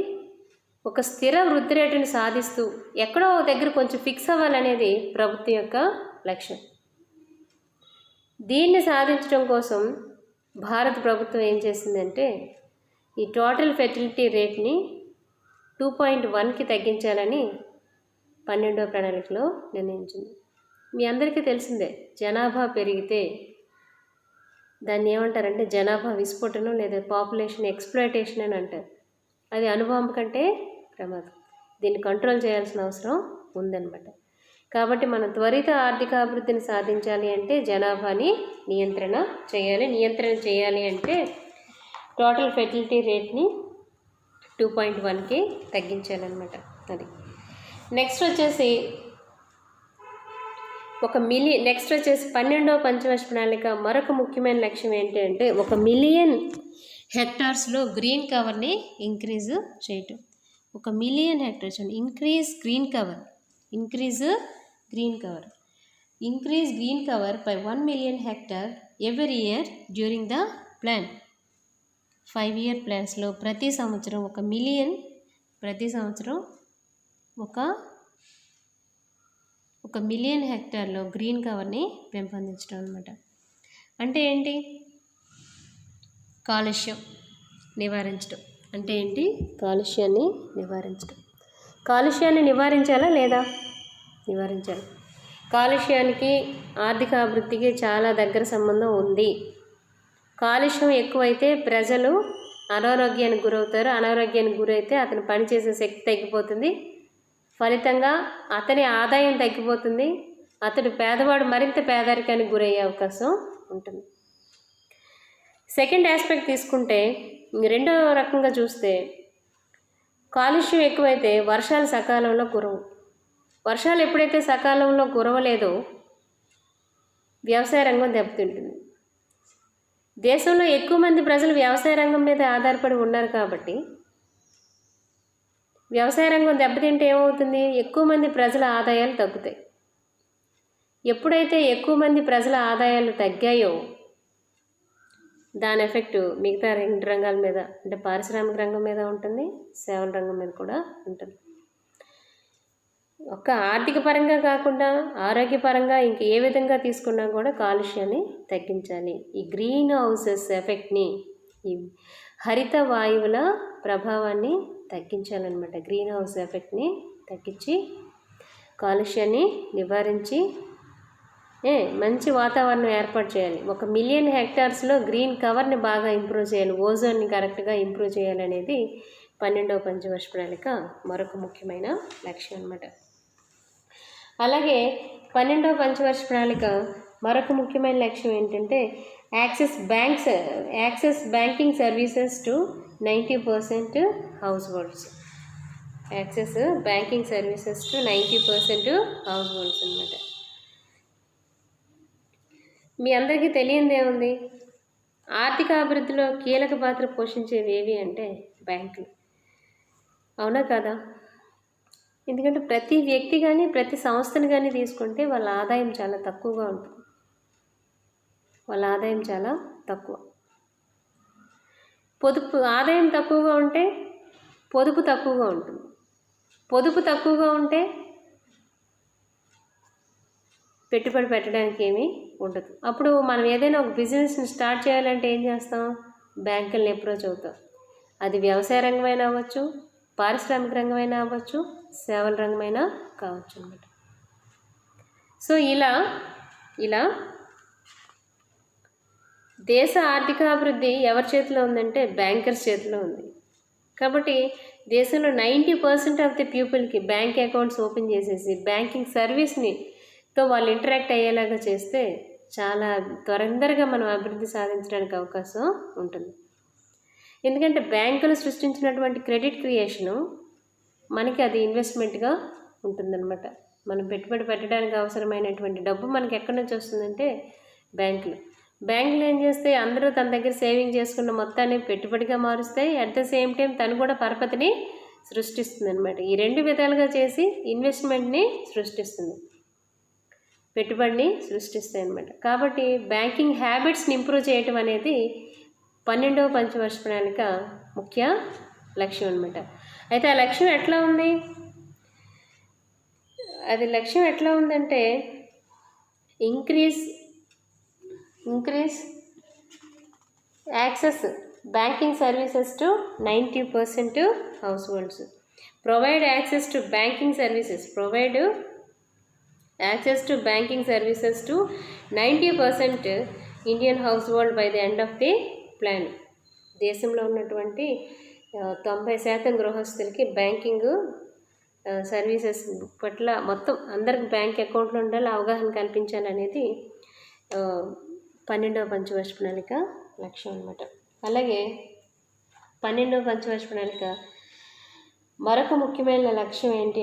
ఒక స్థిర వృద్ధి రేటుని సాధిస్తూ ఎక్కడో దగ్గర కొంచెం ఫిక్స్ అవ్వాలనేది ప్రభుత్వం యొక్క లక్ష్యం. దీన్ని సాధించడం కోసం భారత ప్రభుత్వం ఏం చేసిందంటే ఈ టోటల్ ఫెర్టిలిటీ రేట్ని 2.1కి తగ్గించాలని 12వ ప్రణాళికలో నిర్ణయించింది. మీ అందరికీ తెలిసిందే, జనాభా పెరిగితే దాన్ని ఏమంటారంటే జనాభా విస్ఫోటనం లేదా పాపులేషన్ ఎక్స్‌ప్లాయిటేషన్ అని అంటారు. అది అణుబాంబు కంటే ప్రమాదం. దీన్ని కంట్రోల్ చేయాల్సిన అవసరం ఉందన్నమాట. కాబట్టి మనం త్వరిత ఆర్థికాభివృద్ధిని సాధించాలి అంటే జనాభాని నియంత్రణ చేయాలి అంటే టోటల్ ఫెర్టిలిటీ రేట్ని 2.1కి తగ్గించాలన్నమాట. అది నెక్స్ట్ వచ్చేసి 12వ పంచవర్ష ప్రణాళిక మరొక ముఖ్యమైన లక్ష్యం ఏంటి అంటే 1 మిలియన్ హెక్టార్స్లో గ్రీన్ కవర్ని ఇంక్రీజ్ చేయటం. 1 million hectares increase green cover by 1 million hectare every year during the plan. 5 year ప్లాన్స్లో ప్రతి సంవత్సరం 1 మిలియన్, ప్రతి సంవత్సరం ఒక మిలియన్ హెక్టార్లో గ్రీన్ కవర్ని పెంపొందించడం అనమాట. అంటే ఏంటి? కాలుష్యం నివారించడం. అంటే ఏంటి? కాలుష్యాన్ని నివారించడం. కాలుష్యాన్ని నివారించాలా లేదా? నివారించాలి. కాలుష్యానికి ఆర్థిక అభివృద్ధికి చాలా దగ్గర సంబంధం ఉంది. కాలుష్యం ఎక్కువైతే ప్రజలు అనారోగ్యానికి గురవుతారు. అనారోగ్యానికి గురైతే అతను పనిచేసే శక్తి తగ్గిపోతుంది. ఫలితంగా అతని ఆదాయం తగ్గిపోతుంది. అతడు పేదవాడు మరింత పేదరికానికి గురయ్యే అవకాశం ఉంటుంది. సెకండ్ ఆస్పెక్ట్ తీసుకుంటే, రెండో రకంగా చూస్తే కాలుష్యం ఎక్కువైతే వర్షాలు సకాలంలో కురవు. వర్షాలు ఎప్పుడైతే సకాలంలో కురవలేదో వ్యవసాయ రంగం దెబ్బతింటుంది. దేశంలో ఎక్కువ మంది ప్రజలు వ్యవసాయ రంగం మీద ఆధారపడి ఉన్నారు కాబట్టి వ్యవసాయ రంగం దెబ్బతింటే ఏమవుతుంది? ఎక్కువ మంది ప్రజల ఆదాయాలు తగ్గుతాయి. ఎప్పుడైతే ఎక్కువ మంది ప్రజల ఆదాయాలు తగ్గాయో దాని ఎఫెక్ట్ మిగతా 2 రంగాల మీద, అంటే పారిశ్రామిక రంగం మీద ఉంటుంది, సేవల రంగం మీద కూడా ఉంటుంది. ఒక్క ఆర్థిక పరంగా కాకుండా ఆరోగ్యపరంగా ఇంక ఏ విధంగా తీసుకున్నా కూడా కాలుష్యాన్ని తగ్గించాలి. ఈ గ్రీన్ హౌసెస్ ఎఫెక్ట్ని, ఈ హరిత వాయువుల ప్రభావాన్ని తగ్గించాలన్నమాట. గ్రీన్ హౌస్ ఎఫెక్ట్ని తగ్గించి కాలుష్యాన్ని నివారించి మంచి వాతావరణం ఏర్పాటు చేయాలి. 1 మిలియన్ హెక్టార్స్లో గ్రీన్ కవర్ని బాగా ఇంప్రూవ్ చేయాలి, ఓజోన్ని కరెక్ట్గా ఇంప్రూవ్ చేయాలనేది 12వ పంచవర్ష ప్రణాళిక మరొక ముఖ్యమైన లక్ష్యం అన్నమాట. అలాగే 12వ పంచవర్ష ప్రణాళిక మరొక ముఖ్యమైన లక్ష్యం ఏంటంటే access banking services to 90% house holds. Access banking services to 90% house holds అన్నమాట. మీ అందరికీ తెలియంది ఏముంది? ఆర్థిక అభివృద్ధిలో కీలక పాత్ర పోషించేవి ఏవి అంటే బ్యాంకులు. అవునా కదా? ఎందుకంటే ప్రతి వ్యక్తి కానీ ప్రతి సంస్థను కానీ తీసుకుంటే వాళ్ళ ఆదాయం చాలా తక్కువగా ఉంటుంది. ఆదాయం తక్కువగా ఉంటే పొదుపు తక్కువగా ఉంటుంది. పొదుపు తక్కువగా ఉంటే పెట్టుబడి పెట్టడానికి ఏమీ ఉండదు. అప్పుడు మనం ఏదైనా ఒక బిజినెస్ని స్టార్ట్ చేయాలంటే ఏం చేస్తాం? బ్యాంకుల్ని అప్రోచ్ అవుతాం. అది వ్యవసాయ రంగమైనా అవ్వచ్చు, పారిశ్రామిక రంగమైనా అవ్వచ్చు, సేవల రంగమైనా కావచ్చు అన్నమాట. సో ఇలా దేశ ఆర్థికాభివృద్ధి ఎవరి చేతిలో ఉందంటే బ్యాంకర్స్ చేతిలో ఉంది. కాబట్టి దేశంలో 90% ఆఫ్ ది పీపుల్కి బ్యాంక్ అకౌంట్స్ ఓపెన్ చేసేసి బ్యాంకింగ్ సర్వీస్తో వాళ్ళు ఇంటరాక్ట్ అయ్యేలాగా చేస్తే చాలా తొందరగా మనం అభివృద్ధి సాధించడానికి అవకాశం ఉంటుంది. ఎందుకంటే బ్యాంకులు సృష్టించినటువంటి క్రెడిట్ క్రియేషను మనకి అది ఇన్వెస్ట్మెంట్గా ఉంటుందన్నమాట. మనం పెట్టుబడి పెట్టడానికి అవసరమైనటువంటి డబ్బు మనకి ఎక్కడి నుంచి వస్తుందంటే బ్యాంకులు ఏం చేస్తాయి? అందరూ తన దగ్గర సేవింగ్ చేసుకున్న మొత్తాన్ని పెట్టుబడిగా మారుస్తాయి. అట్ ద సేమ్ టైం తను కూడా పరపతిని సృష్టిస్తుంది అనమాట. ఈ 2 విధాలుగా చేసి ఇన్వెస్ట్మెంట్ని సృష్టిస్తుంది, పెట్టుబడిని సృష్టిస్తాయి అన్నమాట. కాబట్టి బ్యాంకింగ్ హ్యాబిట్స్ని ఇంప్రూవ్ చేయటం అనేది 12వ పంచవర్ష ప్రణాళిక ముఖ్య లక్ష్యం అనమాట. అయితే ఆ లక్ష్యం ఎట్లా ఉంది? లక్ష్యం ఎట్లా ఉందంటే increase access banking services to 90% house holds, provide access to banking services to 90% Indian house hold by the end of the plan. దేశంలో ఉన్నటువంటి 90% గృహస్థులకి బ్యాంకింగ్ సర్వీసెస్ పట్ల మొత్తం అందరికి బ్యాంక్ అకౌంట్లు ఉండాలి, అవగాహన కల్పించాలనేది 12వ పంచవర్ష ప్రణాళిక లక్ష్యం అన్నమాట. అలాగే 12వ పంచవర్ష ప్రణాళిక మరొక ముఖ్యమైన లక్ష్యం ఏంటి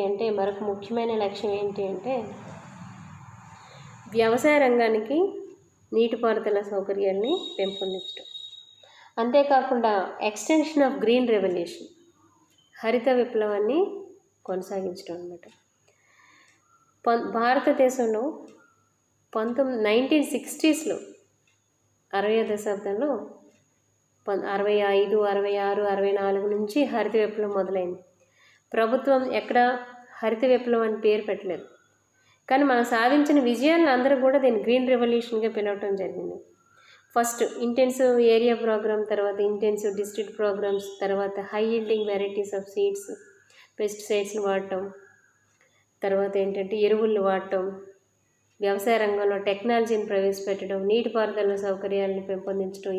అంటే వ్యవసాయ రంగానికి నీటిపారుదల సౌకర్యాల్ని పెంపొందించడం, అంతేకాకుండా ఎక్స్టెన్షన్ ఆఫ్ గ్రీన్ రెవల్యూషన్, హరిత విప్లవాన్ని కొనసాగించడం అన్నమాట. భారతదేశంలో 1960స్లో 60వ దశాబ్దంలో 65, 66, 64 నుంచి హరిత విప్లవం మొదలైంది. ప్రభుత్వం ఎక్కడ హరిత విప్లవం అని పేరు పెట్టలేదు, కానీ మనం సాధించిన విజయాలను అందరూ కూడా దీన్ని గ్రీన్ రెవల్యూషన్గా పిలవటం జరిగింది. ఫస్ట్ ఇంటెన్సివ్ ఏరియా ప్రోగ్రామ్, తర్వాత ఇంటెన్సివ్ డిస్ట్రిక్ట్ ప్రోగ్రామ్స్, తర్వాత high yielding varieties of seeds, పెస్టిసైడ్స్ని వాడటం, తర్వాత ఏంటంటే ఎరువులను వాడటం, వ్యవసాయ రంగంలో టెక్నాలజీని ప్రవేశపెట్టడం, నీటిపారుదల సౌకర్యాలను పెంపొందించడం,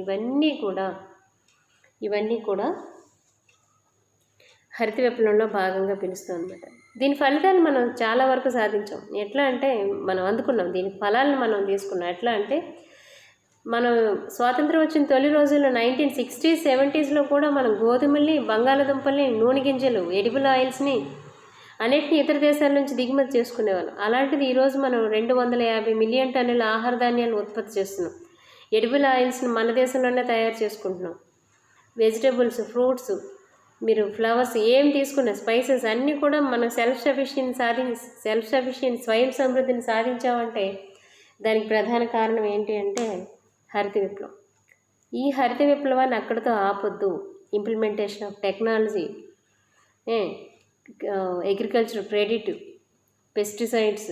ఇవన్నీ కూడా హరిత విప్లవంలో భాగంగా పిలుస్తాం అన్నమాట. దీని ఫలితాలు మనం చాలా వరకు సాధించాం. ఎట్లా అంటే మనం అందుకున్నాం, దీని ఫలాలను మనం తీసుకున్నాం. ఎట్లా అంటే మనం స్వాతంత్రం వచ్చిన తొలి రోజుల్లో 1960s, 70sలో కూడా మనం గోధుమల్ని, బంగాళదుంపల్ని, నూనె గింజలు, ఎడిబుల్ ఆయిల్స్ని అన్నిటిని ఇతర దేశాల నుంచి దిగుమతి చేసుకునేవాళ్ళం. అలాంటిది ఈరోజు మనం 250 మిలియన్ టన్నుల ఆహార ధాన్యాలను ఉత్పత్తి చేస్తున్నాం. ఎడిబుల్ ఆయిల్స్ని మన దేశంలోనే తయారు చేసుకుంటున్నాం. వెజిటబుల్స్, ఫ్రూట్స్, మీరు ఫ్లవర్స్ ఏం తీసుకున్నా, స్పైసెస్ అన్నీ కూడా మనం సెల్ఫ్ సఫిషియెంట్ స్వయం సమృద్ధిని సాధించామంటే దానికి ప్రధాన కారణం ఏంటి అంటే హరిత విప్లవం. ఈ హరిత విప్లవాన్ని అక్కడితో ఆపొద్దు. Implementation of technology, agriculture credit, pesticides,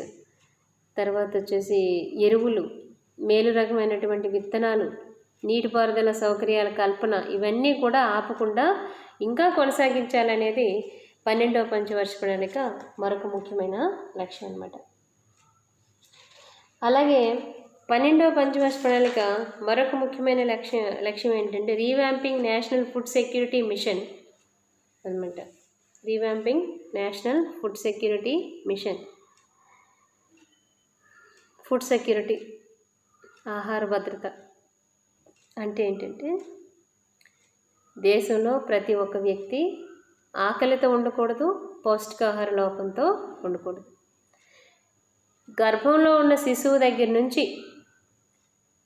తర్వాత వచ్చేసి ఎరువులు, మేలు రకమైనటువంటి విత్తనాలు, నీటిపారుదల సౌకర్యాల కల్పన, ఇవన్నీ కూడా ఆపకుండా ఇంకా కొనసాగించాలనేది 12వ పంచవర్ష ప్రణాళిక మరొక ముఖ్యమైన లక్ష్యం అన్నమాట. అలాగే 12వ పంచవర్ష ప్రణాళిక మరొక ముఖ్యమైన లక్ష్యం ఏంటంటే revamping national food security mission అన్నమాట. Revamping national food security mission. Food security, ఆహార భద్రత అంటే ఏంటంటే దేశంలో ప్రతి ఒక్క వ్యక్తి ఆకలితో ఉండకూడదు, పౌష్టికాహార లోపంతో ఉండకూడదు. గర్భంలో ఉన్న శిశువు దగ్గర నుంచి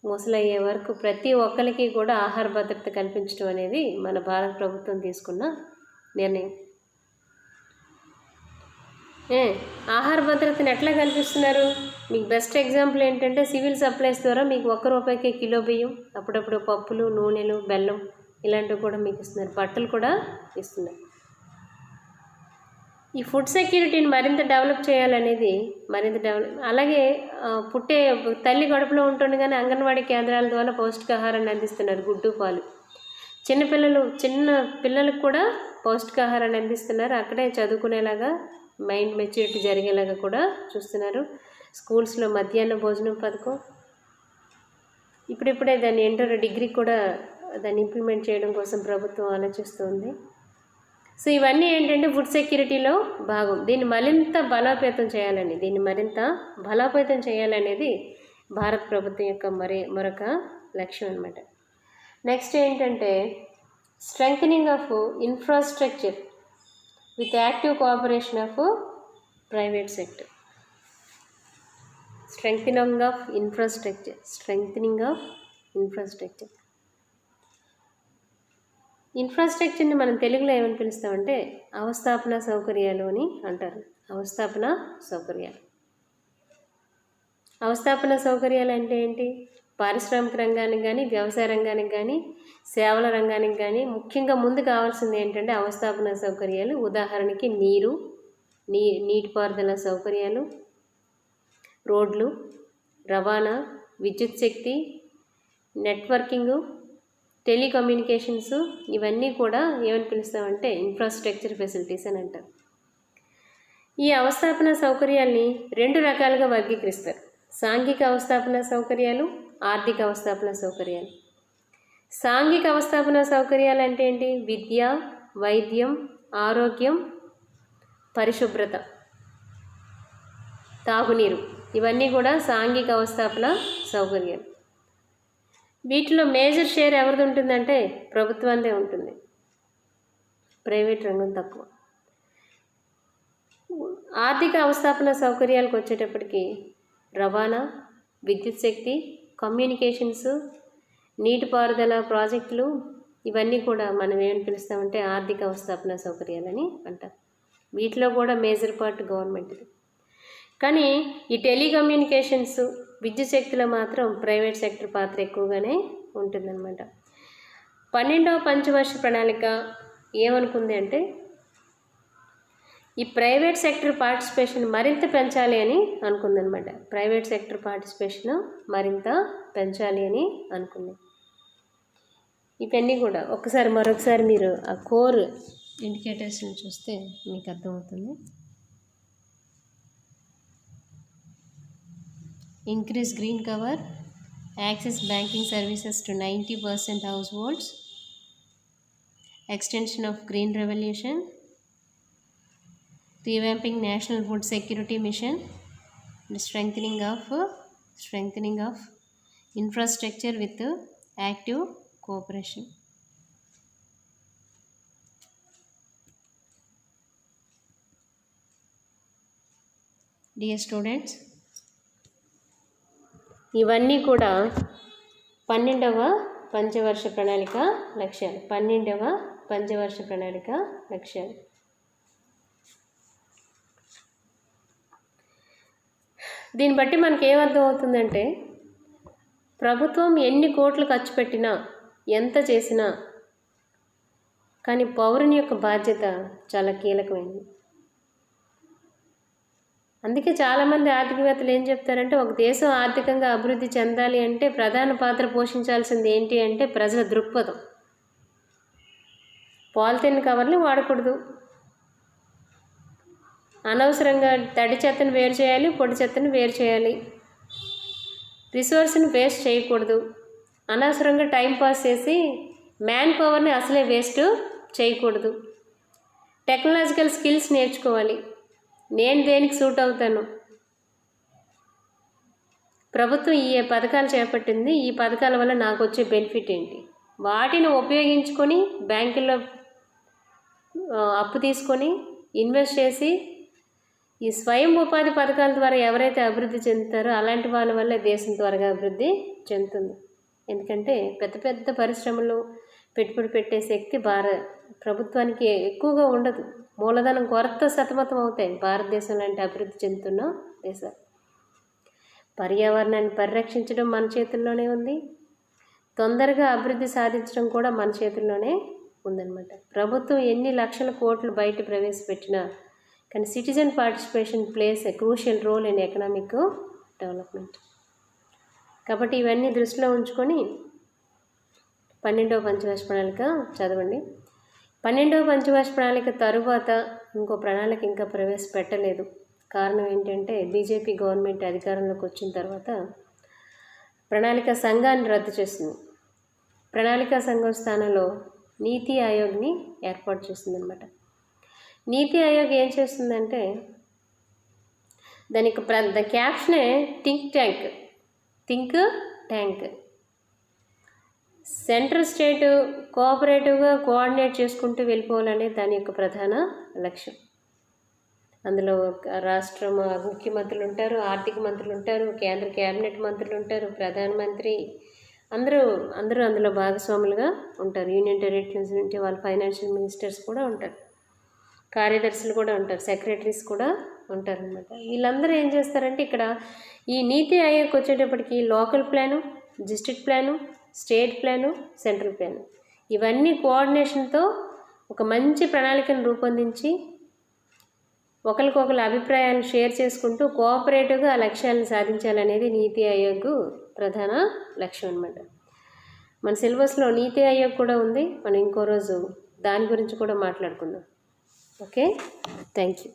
ముసలయ్యే వరకు ప్రతి ఒక్కరికి కూడా ఆహార భద్రత కల్పించడం అనేది మన భారత ప్రభుత్వం తీసుకున్న నిర్ణయం. ఆహార భద్రతను ఎట్లా కల్పిస్తున్నారు? మీకు బెస్ట్ ఎగ్జాంపుల్ ఏంటంటే సివిల్ సప్లైస్ ద్వారా మీకు ₹1 కిలో బియ్యం, అప్పుడప్పుడు పప్పులు, నూనెలు, బెల్లం ఇలాంటివి కూడా మీకు ఇస్తున్నారు. బట్టలు కూడా ఇస్తున్నారు. ఈ ఫుడ్ సెక్యూరిటీని మరింత డెవలప్ చేయాలనేది అలాగే పుట్టే తల్లి కడుపులో ఉంటుండగానే అంగన్వాడీ కేంద్రాల ద్వారా పౌష్టికాహారాన్ని అందిస్తున్నారు, గుడ్డు పాలు. చిన్న పిల్లలకు కూడా పౌష్టికాహారాన్ని అందిస్తున్నారు, అక్కడే చదువుకునేలాగా మైండ్ మెచ్యూరిటీ జరిగేలాగా కూడా చూస్తున్నారు. స్కూల్స్లో మధ్యాహ్న భోజనం పథకం ఇప్పుడిప్పుడే దాన్ని ఇంటర్ డిగ్రీ కూడా దాన్ని ఇంప్లిమెంట్ చేయడం కోసం ప్రభుత్వం ఆలోచిస్తుంది. సో ఇవన్నీ ఏంటంటే ఫుడ్ సెక్యూరిటీలో భాగం. దీన్ని మరింత బలోపేతం చేయాలనేది భారత ప్రభుత్వం యొక్క మరొక లక్ష్యం అన్నమాట. నెక్స్ట్ ఏంటంటే strengthening of infrastructure with active cooperation of private sector. Strengthening of infrastructure. ఇన్ఫ్రాస్ట్రక్చర్ని మనం తెలుగులో ఏమని పిలుస్తామంటే అవస్థాపన సౌకర్యాలు అని అంటారు. అవస్థాపన సౌకర్యాలు అంటే ఏంటి? పారిశ్రామిక రంగానికి కానీ, వ్యవసాయ రంగానికి కానీ, సేవల రంగానికి కానీ ముఖ్యంగా ముందు కావాల్సింది ఏంటంటే అవస్థాపన సౌకర్యాలు. ఉదాహరణకి నీటిపారుదల సౌకర్యాలు, రోడ్లు, రవాణా, విద్యుత్ శక్తి, నెట్వర్కింగు, టెలికమ్యూనికేషన్స్, ఇవన్నీ కూడా ఏమని పిలుస్తామంటే ఇన్ఫ్రాస్ట్రక్చర్ ఫెసిలిటీస్ అని అంటారు. ఈ అవస్థాపన సౌకర్యాల్ని 2 రకాలుగా వర్గీకరిస్తారు: సాంఘిక అవస్థాపన సౌకర్యాలు, ఆర్థిక అవస్థాపన సౌకర్యాలు. సాంఘిక అవస్థాపన సౌకర్యాలు అంటే ఏంటి? విద్య, వైద్యం, ఆరోగ్యం, పరిశుభ్రత, తాగునీరు, ఇవన్నీ కూడా సాంఘిక అవస్థాపన సౌకర్యాలు. వీటిలో మేజర్ షేర్ ఎవరిది ఉంటుందంటే ప్రభుత్వానిదే ఉంటుంది, ప్రైవేట్ రంగం తక్కువ. ఆర్థిక అవస్థాపన సౌకర్యాలకు వచ్చేటప్పటికి రవాణా, విద్యుత్ శక్తి, కమ్యూనికేషన్స్, నీటిపారుదల ప్రాజెక్టులు, ఇవన్నీ కూడా మనం ఏమని పిలుస్తామంటే ఆర్థిక అవస్థాపన సౌకర్యాలని అంటారు. వీటిలో కూడా మేజర్ పార్ట్ గవర్నమెంట్ది. కానీ ఈ టెలికమ్యూనికేషన్స్, విద్యుత్ శక్తిలో మాత్రం ప్రైవేట్ సెక్టర్ పాత్ర ఎక్కువగానే ఉంటుందన్నమాట. 12వ పంచవర్ష ప్రణాళిక ఏమనుకుంది అంటే ఈ ప్రైవేట్ సెక్టర్ పార్టిసిపేషన్ మరింత పెంచాలి అని అనుకుందనమాట. ప్రైవేట్ సెక్టర్ పార్టిసిపేషన్ మరింత పెంచాలి అని అనుకుంది. ఇవన్నీ కూడా మరొకసారి మీరు ఆ కోర్ ఇండికేటర్స్ని చూస్తే మీకు అర్థమవుతుంది. Increase green cover, access banking services to 90% households, extension of green revolution, revamping national food security mission, and strengthening of infrastructure with active cooperation. Dear students, ఇవన్నీ కూడా 12వ పంచవర్ష ప్రణాళిక లక్ష్యాలు. దీన్ని బట్టి మనకి ఏమర్థం అవుతుందంటే ప్రభుత్వం ఎన్ని కోట్లు ఖర్చు పెట్టినా, ఎంత చేసినా కానీ పౌరుని యొక్క బాధ్యత చాలా కీలకమైనది. అందుకే చాలామంది ఆర్థికవేత్తలు ఏం చెప్తారంటే ఒక దేశం ఆర్థికంగా అభివృద్ధి చెందాలి అంటే ప్రధాన పాత్ర పోషించాల్సింది ఏంటి అంటే ప్రజల దృక్పథం. పాలిథిన్ కవర్లు వాడకూడదు, అనవసరంగా తడి చెత్తను వేరు చేయాలి, పొడి చెత్తను వేరు చేయాలి, రిసోర్స్ని వేస్ట్ చేయకూడదు, అనవసరంగా టైంపాస్ చేసి మ్యాన్ పవర్ని అసలే వేస్ట్ చేయకూడదు, టెక్నాలజికల్ స్కిల్స్ నేర్చుకోవాలి, నేను దేనికి సూట్ అవుతాను, ప్రభుత్వం ఈ పథకాలు చేపట్టింది, ఈ పథకాల వల్ల నాకు వచ్చే బెనిఫిట్ ఏంటి, వాటిని ఉపయోగించుకొని బ్యాంకుల్లో అప్పు తీసుకొని ఇన్వెస్ట్ చేసి ఈ స్వయం ఉపాధి పథకాల ద్వారా ఎవరైతే అభివృద్ధి చెందుతారో అలాంటి వాళ్ళ వల్ల దేశం త్వరగా అభివృద్ధి చెందుతుంది. ఎందుకంటే పెద్ద పెద్ద పరిశ్రమలు పెట్టుబడి పెట్టే శక్తి ప్రభుత్వానికి ఎక్కువగా ఉండదు. మూలధనం కొరత సతమతం అవుతాయి భారతదేశం లాంటి అభివృద్ధి చెందుతున్న దేశాలు. పర్యావరణాన్ని పరిరక్షించడం మన చేతుల్లోనే ఉంది, తొందరగా అభివృద్ధి సాధించడం కూడా మన చేతుల్లోనే ఉందన్నమాట. ప్రభుత్వం ఎన్ని లక్షల కోట్లు బయట ప్రవేశపెట్టినా కానీ citizen participation plays a crucial role in economic development. కాబట్టి ఇవన్నీ దృష్టిలో ఉంచుకొని 12వ పంచవర్ష ప్రణాళిక చదవండి. 12వ పంచవర్ష ప్రణాళిక తరువాత ఇంకో ప్రణాళిక ఇంకా ప్రవేశపెట్టలేదు. కారణం ఏంటంటే బీజేపీ గవర్నమెంట్ అధికారంలోకి వచ్చిన తర్వాత ప్రణాళిక సంఘాన్ని రద్దు చేసింది. ప్రణాళికా సంఘం స్థానంలో నీతి ఆయోగ్ని ఏర్పాటు చేసిందనమాట. నీతి ఆయోగ్ ఏం చేస్తుందంటే దానికి ద క్యాప్షనే థింక్ ట్యాంక్. సెంట్రల్ స్టేట్ కోఆపరేటివ్గా కోఆర్డినేట్ చేసుకుంటూ వెళ్ళిపోవాలనే దాని యొక్క ప్రధాన లక్ష్యం. అందులో రాష్ట్ర ముఖ్యమంత్రులు ఉంటారు, ఆర్థిక మంత్రులు ఉంటారు, కేంద్ర క్యాబినెట్ మంత్రులు ఉంటారు, ప్రధానమంత్రి అందరూ అందులో భాగస్వాములుగా ఉంటారు. యూనియన్ టెరిటరీస్ నుండి వాళ్ళ ఫైనాన్షియల్ మినిస్టర్స్ కూడా ఉంటారు, కార్యదర్శులు కూడా ఉంటారు, సెక్రటరీస్ కూడా ఉంటారనమాట. వీళ్ళందరూ ఏం చేస్తారంటే ఇక్కడ ఈ నీతి ఆయోగ్కి వచ్చేటప్పటికి local plan, district plan, state plan, central plan ఇవన్నీ కోఆర్డినేషన్తో ఒక మంచి ప్రణాళికను రూపొందించి ఒకరికొకరు అభిప్రాయాలను షేర్ చేసుకుంటూ కోఆపరేటివ్గా ఆ లక్ష్యాలను సాధించాలనేది నీతి ఆయోగ్ ప్రధాన లక్ష్యం అనమాట. మన సిలబస్లో నీతి ఆయోగ్ కూడా ఉంది. మనం ఇంకో రోజు దాని గురించి కూడా మాట్లాడుకుందాం. Okay, thank you.